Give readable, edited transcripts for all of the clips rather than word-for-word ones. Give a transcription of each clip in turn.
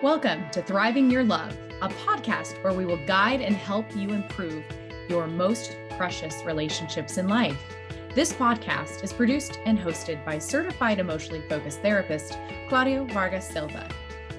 Welcome to Thriving Your Love, a podcast where we will guide and help you improve your most precious relationships in life. This podcast is produced and hosted by certified emotionally focused therapist Claudio Vargas Silva,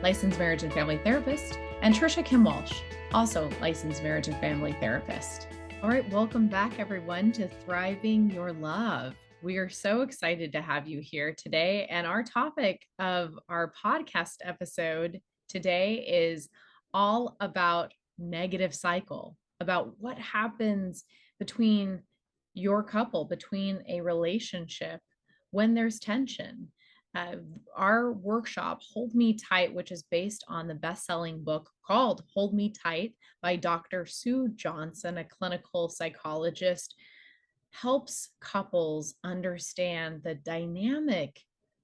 licensed marriage and family therapist, and Trisha Kim Walsh, also licensed marriage and family therapist. All right, welcome back everyone to Thriving Your Love. We are so excited to have you here today. And our topic of our podcast episode today is all about negative cycle, about what happens between your couple, between a relationship when there's tension. Our workshop, Hold Me Tight, which is based on the best-selling book called Hold Me Tight by Dr. Sue Johnson, a clinical psychologist, helps couples understand the dynamic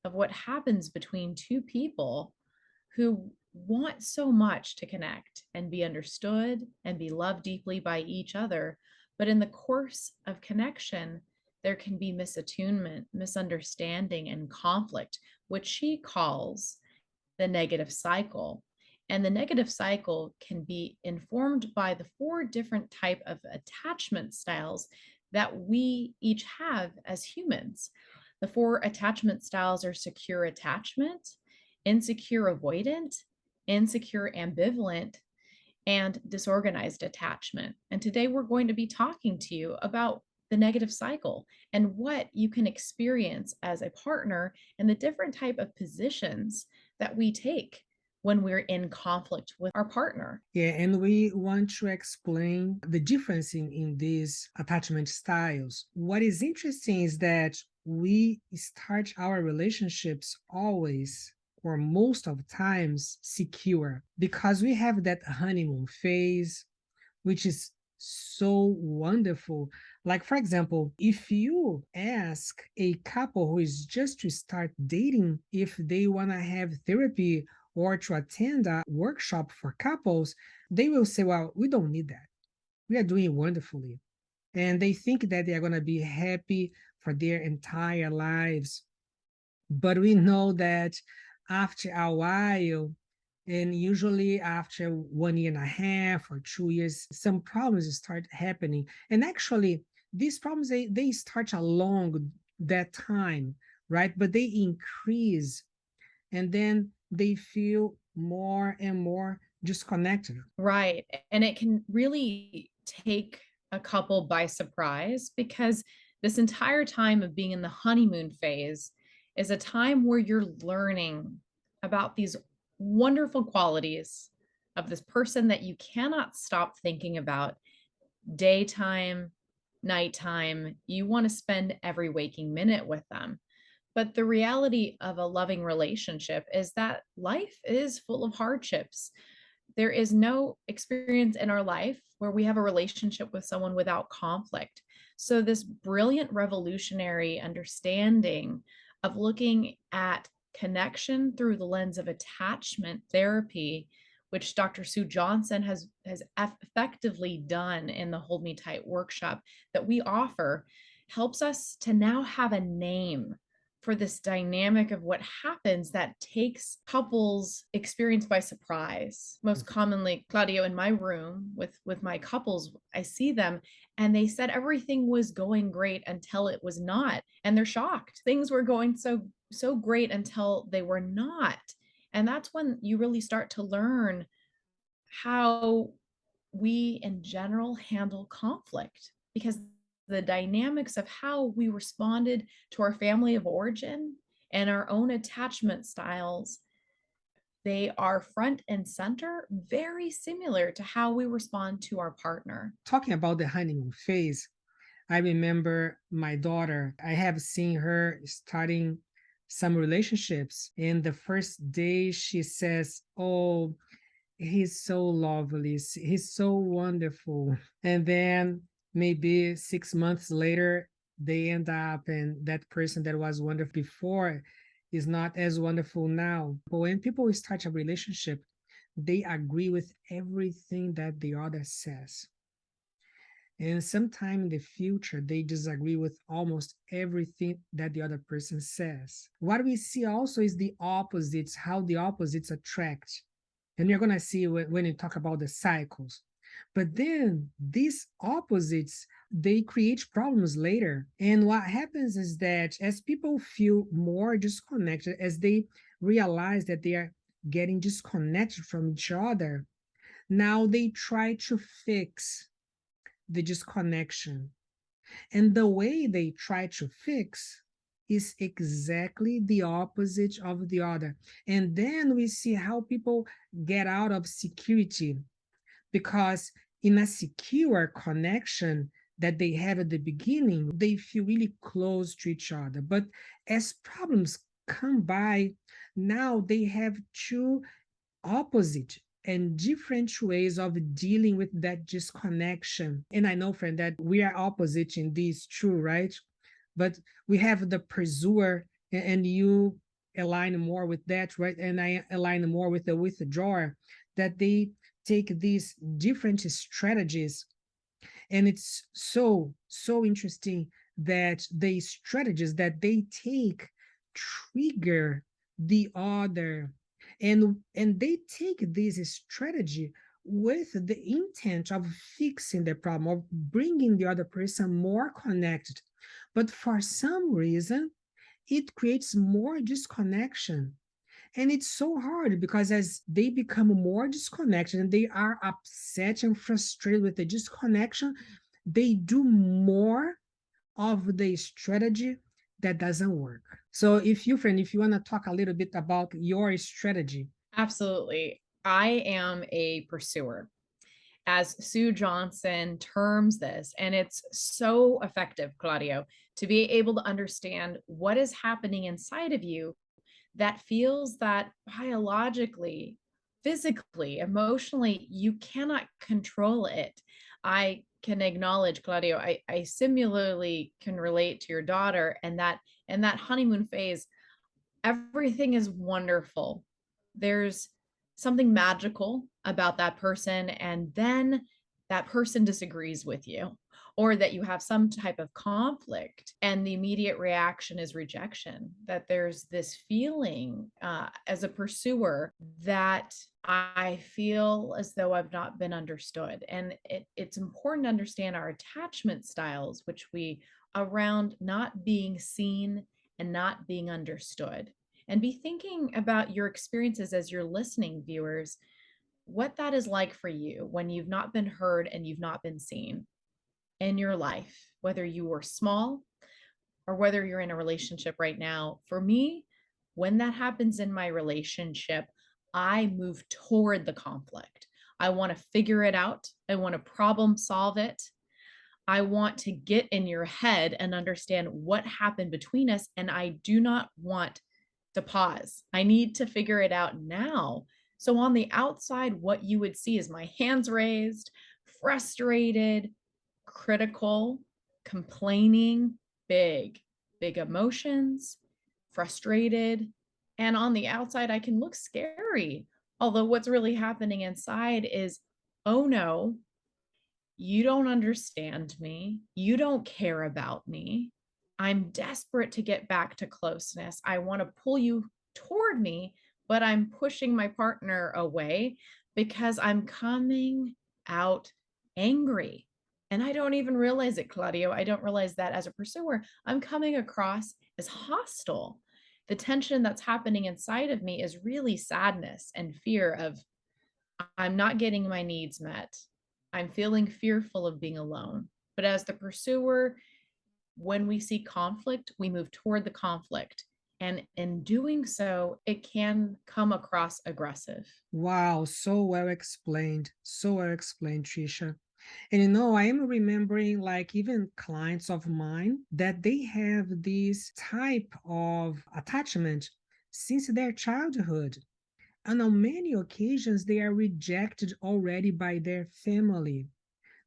of what happens between two people who want so much to connect and be understood and be loved deeply by each other. But in the course of connection, there can be misattunement, misunderstanding, and conflict, which she calls the negative cycle. And the negative cycle can be informed by the 4 different type of attachment styles that we each have as humans. The 4 attachment styles are secure attachment, insecure avoidant, insecure ambivalent, and disorganized attachment. And today we're going to be talking to you about the negative cycle and what you can experience as a partner and the different type of positions that we take when we're in conflict with our partner. Yeah, and we want to explain the difference in these attachment styles. What is interesting is that we start our relationships always or most of times secure because we have that honeymoon phase, which is so wonderful. Like, for example, if you ask a couple who is just to start dating if they want to have therapy or to attend a workshop for couples, they will say, well, we don't need that. We are doing wonderfully. And they think that they are going to be happy for their entire lives. But we know that after a while, and usually after 1.5 years or 2 years, some problems start happening. And actually, these problems, they start along that time, right? But they increase and then they feel more and more disconnected. Right. And it can really take a couple by surprise because this entire time of being in the honeymoon phase is a time where you're learning about these wonderful qualities of this person that you cannot stop thinking about daytime, nighttime. You want to spend every waking minute with them. But the reality of a loving relationship is that life is full of hardships. There is no experience in our life where we have a relationship with someone without conflict. So, this brilliant revolutionary understanding of looking at connection through the lens of attachment therapy, which Dr. Sue Johnson has effectively done in the Hold Me Tight workshop that we offer, helps us to now have a name for this dynamic of what happens that takes couples experience by surprise. Most commonly, Claudio, in my room with my couples, I see them and they said everything was going great until it was not, and they're shocked. Things were going so great until they were not. And that's when you really start to learn how we in general handle conflict, because the dynamics of how we responded to our family of origin and our own attachment styles, they are front and center, very similar to how we respond to our partner. Talking about the honeymoon phase, I remember my daughter, I have seen her starting some relationships. And the first day she says, oh, he's so lovely, he's so wonderful. And then maybe 6 months later, they end up, and that person that was wonderful before is not as wonderful now. But when people start a relationship, they agree with everything that the other says. And sometime in the future, they disagree with almost everything that the other person says. What we see also is the opposites, how the opposites attract. And you're going to see when you talk about the cycles. But then these opposites, they create problems later. And what happens is that as people feel more disconnected, as they realize that they are getting disconnected from each other, now they try to fix the disconnection. And the way they try to fix is exactly the opposite of the other. And then we see how people get out of security, because in a secure connection that they have at the beginning, they feel really close to each other. But as problems come by, now they have two opposite and different ways of dealing with that disconnection. And I know, friend, that we are opposite in these two, right? But we have the pursuer, and you align more with that, right? And I align more with the withdrawer, that they take these different strategies. And it's so interesting that the strategies that they take trigger the other, and they take this strategy with the intent of fixing the problem, of bringing the other person more connected. But for some reason, it creates more disconnection. And it's so hard because as they become more disconnected and they are upset and frustrated with the disconnection, they do more of the strategy that doesn't work. So if you, friend, if you want to talk a little bit about your strategy. Absolutely. I am a pursuer, as Sue Johnson terms this. And it's so effective, Claudio, to be able to understand what is happening inside of you that feels that biologically, physically, emotionally, you cannot control it. I can acknowledge, Claudio, I similarly can relate to your daughter, and that honeymoon phase, everything is wonderful. There's something magical about that person, and then that person disagrees with you, or that you have some type of conflict, and the immediate reaction is rejection. That there's this feeling as a pursuer that I feel as though I've not been understood. And it's important to understand our attachment styles, which we around not being seen and not being understood. And be thinking about your experiences as you're listening, viewers, what that is like for you when you've not been heard and you've not been seen in your life, whether you were small or whether you're in a relationship right now. For me, when that happens in my relationship, I move toward the conflict. I want to figure it out. I want to problem solve it. I want to get in your head and understand what happened between us. And I do not want to pause. I need to figure it out now. So on the outside, what you would see is my hands raised, frustrated, critical, complaining, big emotions, frustrated. And on the outside, I can look scary. Although what's really happening inside is, oh no, you don't understand me. You don't care about me. I'm desperate to get back to closeness. I want to pull you toward me, but I'm pushing my partner away because I'm coming out angry. And I don't even realize it, Claudio. I don't realize that as a pursuer, I'm coming across as hostile. The tension that's happening inside of me is really sadness and fear of, I'm not getting my needs met. I'm feeling fearful of being alone. But as the pursuer, when we see conflict, we move toward the conflict. And in doing so, it can come across aggressive. Wow, so well explained. So well explained, Trisha. And I am remembering like even clients of mine that they have this type of attachment since their childhood. And on many occasions, they are rejected already by their family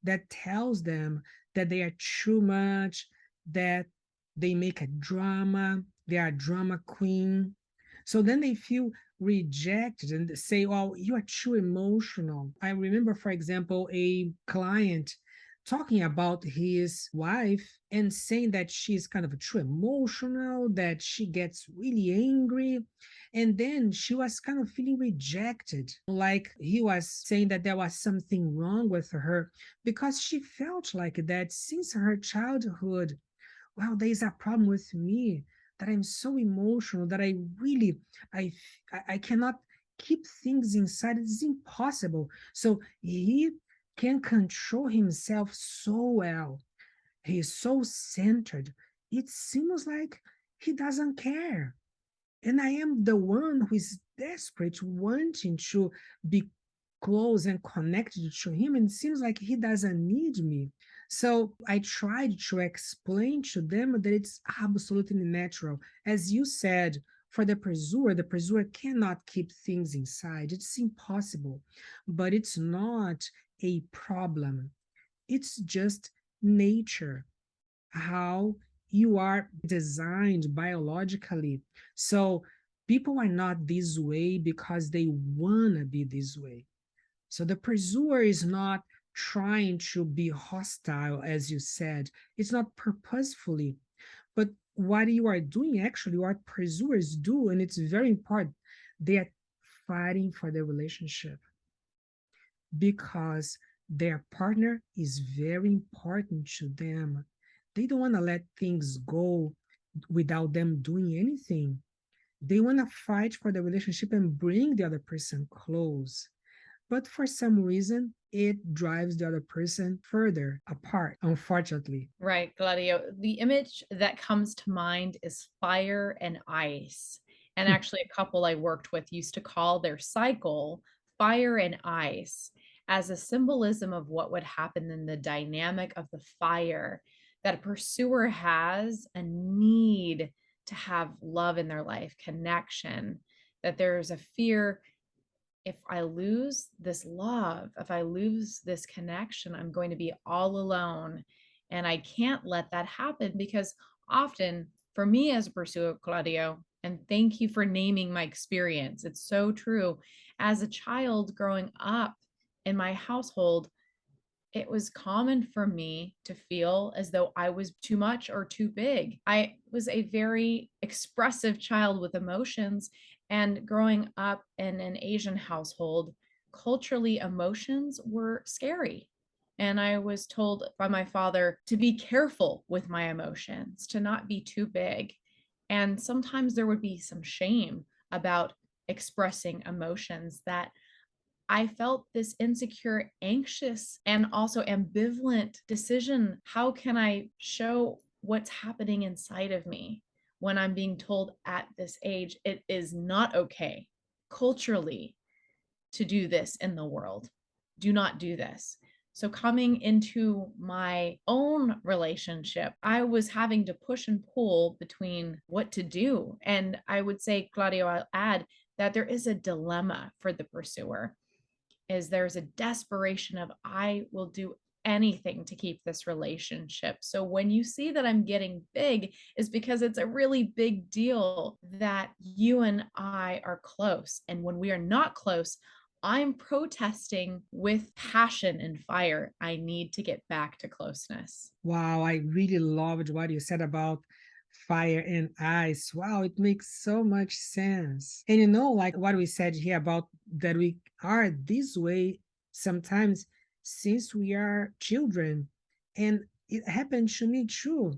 that tells them that they are too much, that they make a drama, they are a drama queen. So then they feel rejected and say, oh, you are too emotional. I remember, for example, a client talking about his wife and saying that she's kind of too emotional, that she gets really angry. And then she was kind of feeling rejected, like he was saying that there was something wrong with her because she felt like that since her childhood. Well, there is a problem with me, that I'm so emotional, that I really, I cannot keep things inside. It's impossible. So he can control himself so well. He is so centered. It seems like he doesn't care. And I am the one who is desperate, wanting to be close and connected to him. And it seems like he doesn't need me. So I tried to explain to them that it's absolutely natural. As you said, for the pursuer cannot keep things inside. It's impossible. But it's not a problem. It's just nature, how you are designed biologically. So people are not this way because they want to be this way. So the pursuer is not trying to be hostile, as you said. It's not purposefully. But what you are doing, actually, what pursuers do, and it's very important, they are fighting for the relationship because their partner is very important to them. They don't want to let things go without them doing anything. They want to fight for the relationship and bring the other person close. But for some reason, it drives the other person further apart, unfortunately. Right, Gladio. The image that comes to mind is fire and ice. And actually, a couple I worked with used to call their cycle fire and ice as a symbolism of what would happen in the dynamic of the fire, that a pursuer has a need to have love in their life, connection, that there's a fear, if I lose this love, if I lose this connection, I'm going to be all alone. And I can't let that happen because often, for me as a pursuer, Claudio, and thank you for naming my experience, it's so true. As a child growing up in my household, it was common for me to feel as though I was too much or too big. I was a very expressive child with emotions. And growing up in an Asian household, culturally, emotions were scary. And I was told by my father to be careful with my emotions, to not be too big. And sometimes there would be some shame about expressing emotions, that I felt this insecure, anxious, and also ambivalent decision. How can I show what's happening inside of me when I'm being told at this age it is not okay culturally to do this in the world? Do not do this. So, coming into my own relationship, I was having to push and pull between what to do. And I would say, Claudio, I'll add that there is a dilemma for the pursuer, is there's a desperation of I will do anything to keep this relationship. So when you see that I'm getting big, is because it's a really big deal that you and I are close. And when we are not close, I'm protesting with passion and fire. I need to get back to closeness. Wow, I really loved what you said about fire and ice. Wow, it makes so much sense. And like what we said here about that we are this way sometimes since we are children. And it happened to me too.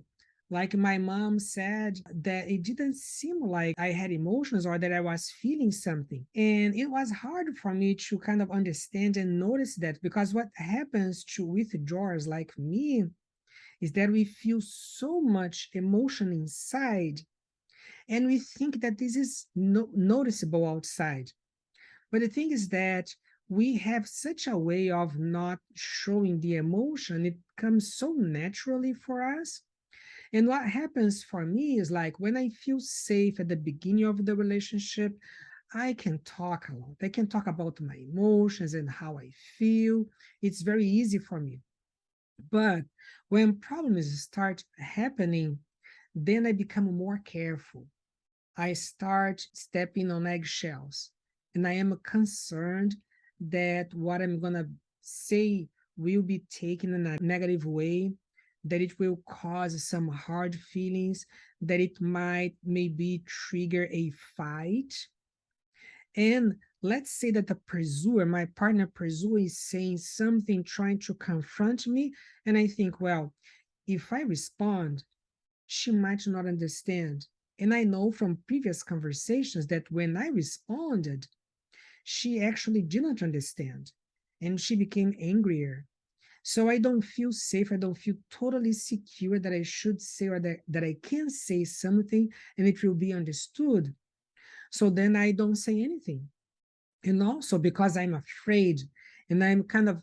Like my mom said that it didn't seem like I had emotions or that I was feeling something. And it was hard for me to kind of understand and notice that, because what happens to withdrawers like me is that we feel so much emotion inside and we think that this is noticeable outside. But the thing is that we have such a way of not showing the emotion. It comes so naturally for us. And what happens for me is like when I feel safe at the beginning of the relationship, I can talk a lot. I can talk about my emotions and how I feel. It's very easy for me. But when problems start happening, then I become more careful. I start stepping on eggshells, and I am concerned that what I'm going to say will be taken in a negative way, that it will cause some hard feelings, that it might maybe trigger a fight. And let's say that the pursuer, my partner pursuer, is saying something, trying to confront me. And I think, well, if I respond, she might not understand. And I know from previous conversations that when I responded, she actually didn't understand and she became angrier. So I don't feel safe. I don't feel totally secure that I should say, or that I can say something and it will be understood. So then I don't say anything. And also because I'm afraid and I'm kind of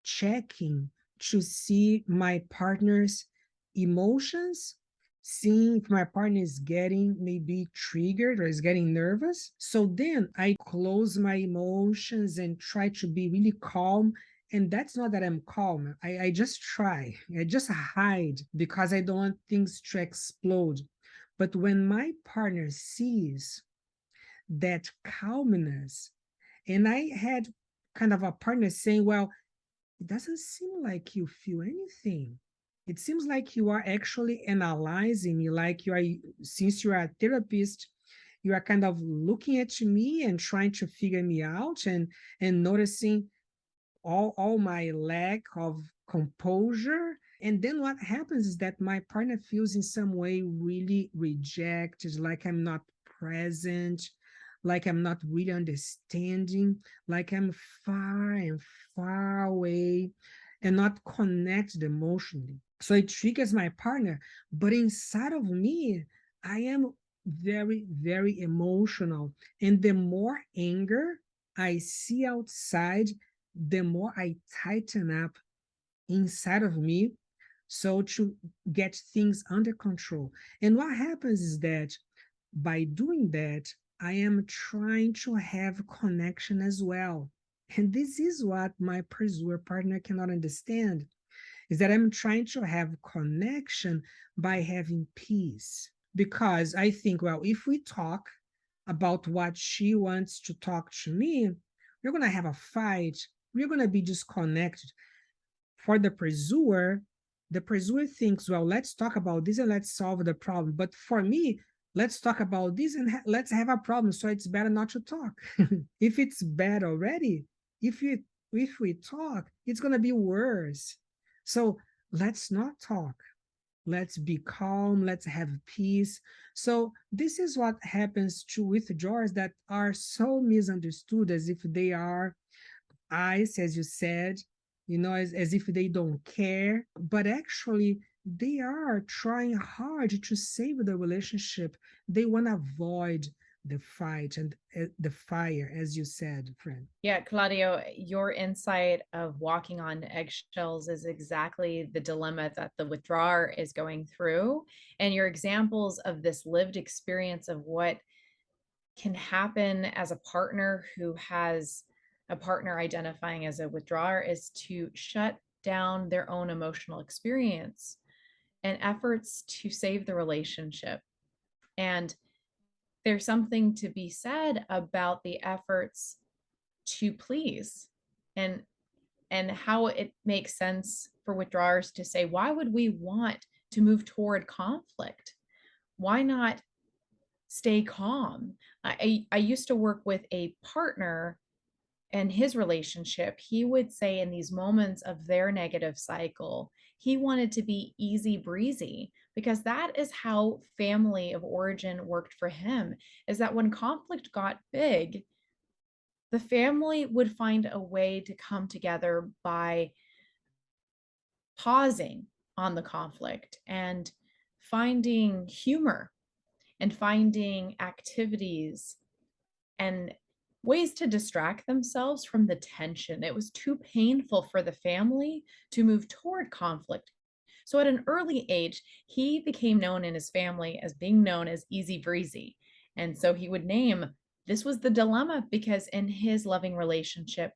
checking to see my partner's emotions, seeing if my partner is getting maybe triggered or is getting nervous. So then I close my emotions and try to be really calm. And that's not that I'm calm. I just try, I just hide because I don't want things to explode. But when my partner sees that calmness, and I had kind of a partner saying, well, it doesn't seem like you feel anything. It seems like you are actually analyzing me, like you are, since you are a therapist, you are kind of looking at me and trying to figure me out and noticing all my lack of composure. And then what happens is that my partner feels in some way really rejected, like I'm not present, like I'm not really understanding, like I'm far and far away and not connected emotionally. So it triggers my partner, but inside of me, I am very, very emotional. And the more anger I see outside, the more I tighten up inside of me, so to get things under control. And what happens is that by doing that, I am trying to have connection as well. And this is what my pursuer partner cannot understand, is that I'm trying to have connection by having peace. Because I think, well, if we talk about what she wants to talk to me, we're going to have a fight. We're going to be disconnected. For the pursuer thinks, well, let's talk about this and let's solve the problem. But for me, let's talk about this and let's have a problem. So it's better not to talk. If it's bad already, if you if we talk, it's going to be worse. So let's not talk. Let's be calm. Let's have peace. So this is what happens to withdrawals that are so misunderstood, as if they are ice, as you said, as if they don't care. But actually, they are trying hard to save the relationship. They want to avoid the fight and the fire, as you said, friend. Yeah, Claudio, your insight of walking on eggshells is exactly the dilemma that the withdrawer is going through. And your examples of this lived experience of what can happen as a partner who has a partner identifying as a withdrawer is to shut down their own emotional experience and efforts to save the relationship. And there's something to be said about the efforts to please and how it makes sense for withdrawers to say, why would we want to move toward conflict? Why not stay calm? I used to work with a partner and his relationship. He would say in these moments of their negative cycle, he wanted to be easy breezy because that is how family of origin worked for him, is that when conflict got big, the family would find a way to come together by pausing on the conflict and finding humor and finding activities and ways to distract themselves from the tension. It was too painful for the family to move toward conflict. So at an early age, he became known in his family as being known as easy breezy. And so he would name this was the dilemma because in his loving relationship,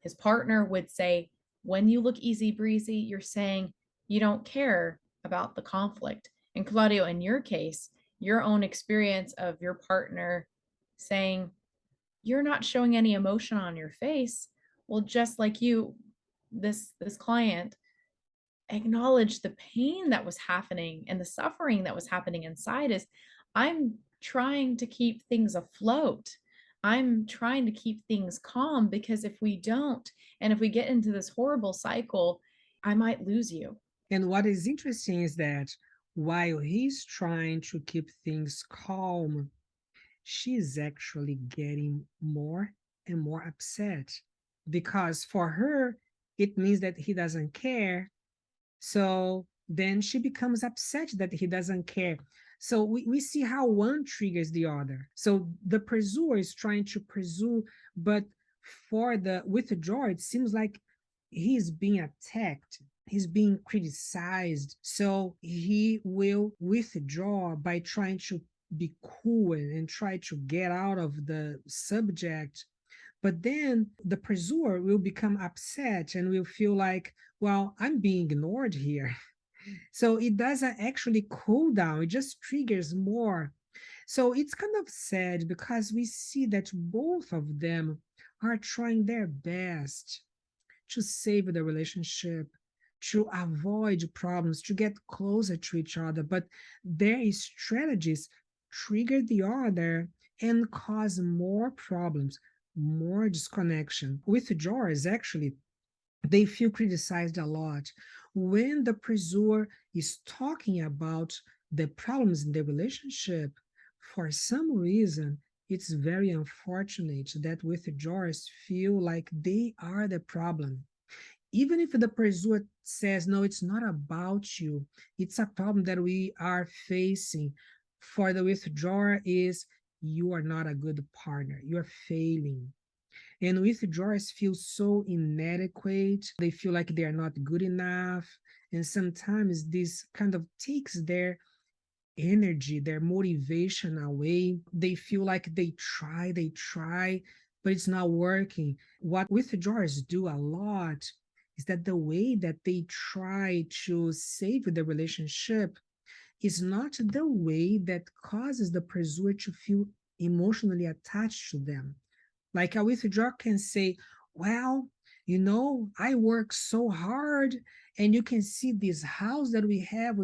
his partner would say, when you look easy breezy, you're saying you don't care about the conflict. And Claudio, in your case, your own experience of your partner saying, you're not showing any emotion on your face. Well, just like you, this client acknowledge the pain that was happening and the suffering that was happening inside is I'm trying to keep things afloat. I'm trying to keep things calm because if we don't, and if we get into this horrible cycle, I might lose you. And what is interesting is that while he's trying to keep things calm, she's actually getting more and more upset because for her, it means that he doesn't care. So then she becomes upset that he doesn't care. So we see how one triggers the other. So the pursuer is trying to pursue, but for the withdrawer, it seems like he's being attacked, he's being criticized. So he will withdraw by trying to be cool and try to get out of the subject. But then the pursuer will become upset and will feel like, well, I'm being ignored here. So it doesn't actually cool down, it just triggers more. So it's kind of sad because we see that both of them are trying their best to save the relationship, to avoid problems, to get closer to each other. But their strategies trigger the other and cause more problems, more disconnection. Withdrawers actually, they feel criticized a lot. When the pursuer is talking about the problems in the relationship, for some reason, it's very unfortunate that withdrawers feel like they are the problem. Even if the pursuer says, no, it's not about you, it's a problem that we are facing. For the withdrawer is, you are not a good partner, you're failing. And withdrawers feel so inadequate. They feel like they are not good enough. And sometimes this kind of takes their energy, their motivation away. They feel like they try, but it's not working. What withdrawers do a lot is that the way that they try to save the relationship is not the way that causes the pursuer to feel emotionally attached to them. Like a withdrawer can say, well, I work so hard, and you can see this house that we have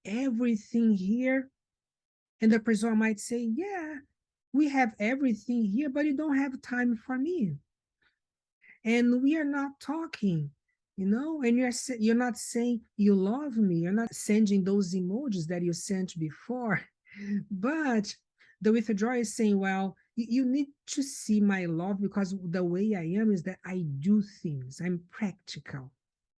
everything here. And the pursuer might say, yeah, we have everything here, but you don't have time for me. And we are not talking, and you're not saying you love me. You're not sending those emojis that you sent before. But the withdrawer is saying, well, you need to see my love because the way I am is that I do things. I'm practical.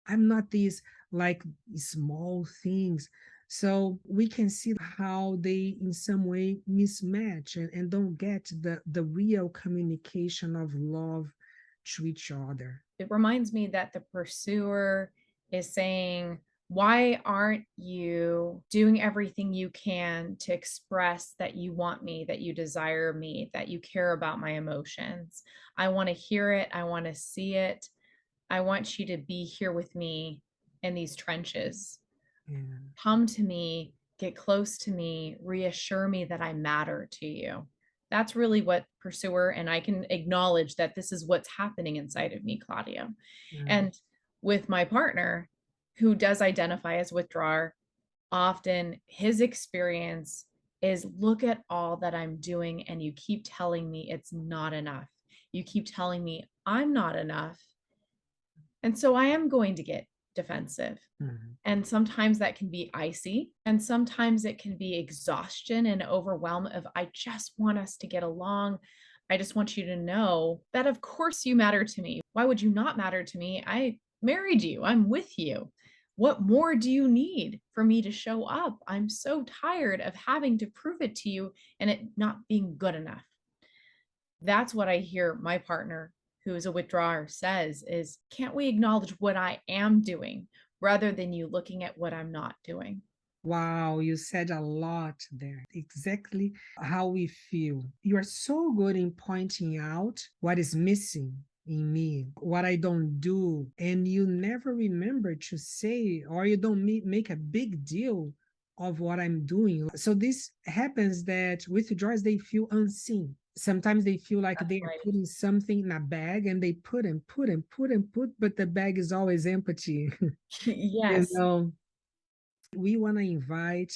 I'm not these like small things. So we can see how they in some way mismatch and don't get the real communication of love to each other. It reminds me that the pursuer is saying, why aren't you doing everything you can to express that you want me, that you desire me, that you care about my emotions? I want to hear it. I want to see it. I want you to be here with me in these trenches. Yeah. Come to me, get close to me, reassure me that I matter to you. That's really what pursuer, and I can acknowledge that this is what's happening inside of me, Claudia. Yeah. And with my partner, who does identify as withdrawer, often his experience is look at all that I'm doing, and you keep telling me it's not enough. You keep telling me I'm not enough. And so I am going to get defensive. Mhm. And sometimes that can be icy, and sometimes it can be exhaustion and overwhelm of, I just want us to get along. I just want you to know that, of course, you matter to me. Why would you not matter to me? I married you, I'm with you. What more do you need for me to show up? I'm so tired of having to prove it to you and it not being good enough. That's what I hear my partner, who is a withdrawer, says is, can't we acknowledge what I am doing rather than you looking at what I'm not doing? Wow, you said a lot there. Exactly how we feel. You are so good in pointing out what is missing in me, what I don't do, and you never remember to say, or you don't make a big deal of what I'm doing. So this happens that withdrawers, they feel unseen. Sometimes they feel like That's they are right. putting something in a bag and they put and put and put and put, but the bag is always empty. You Yes. know, we want to invite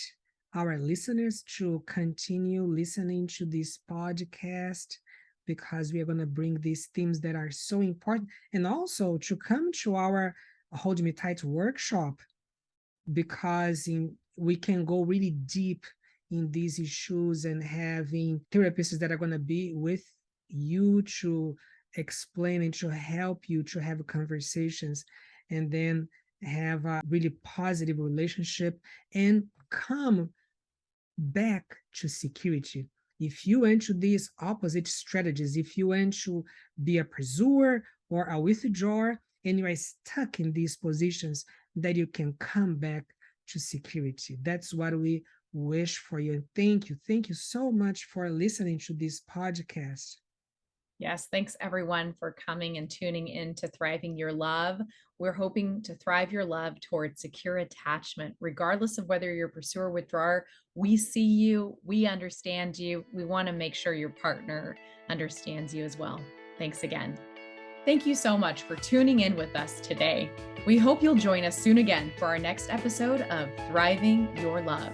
our listeners to continue listening to this podcast because we are going to bring these themes that are so important, and also to come to our Hold Me Tight workshop because we can go really deep in these issues and having therapists that are going to be with you to explain and to help you to have conversations and then have a really positive relationship and come back to security. If you went to these opposite strategies, if you went to be a pursuer or a withdrawer, and you are stuck in these positions, that you can come back to security. That's what we wish for you. And thank you. Thank you so much for listening to this podcast. Yes, thanks everyone for coming and tuning in to Thriving Your Love. We're hoping to thrive your love towards secure attachment, regardless of whether you're a pursuer or withdrawer. We see you, we understand you. We want to make sure your partner understands you as well. Thanks again. Thank you so much for tuning in with us today. We hope you'll join us soon again for our next episode of Thriving Your Love.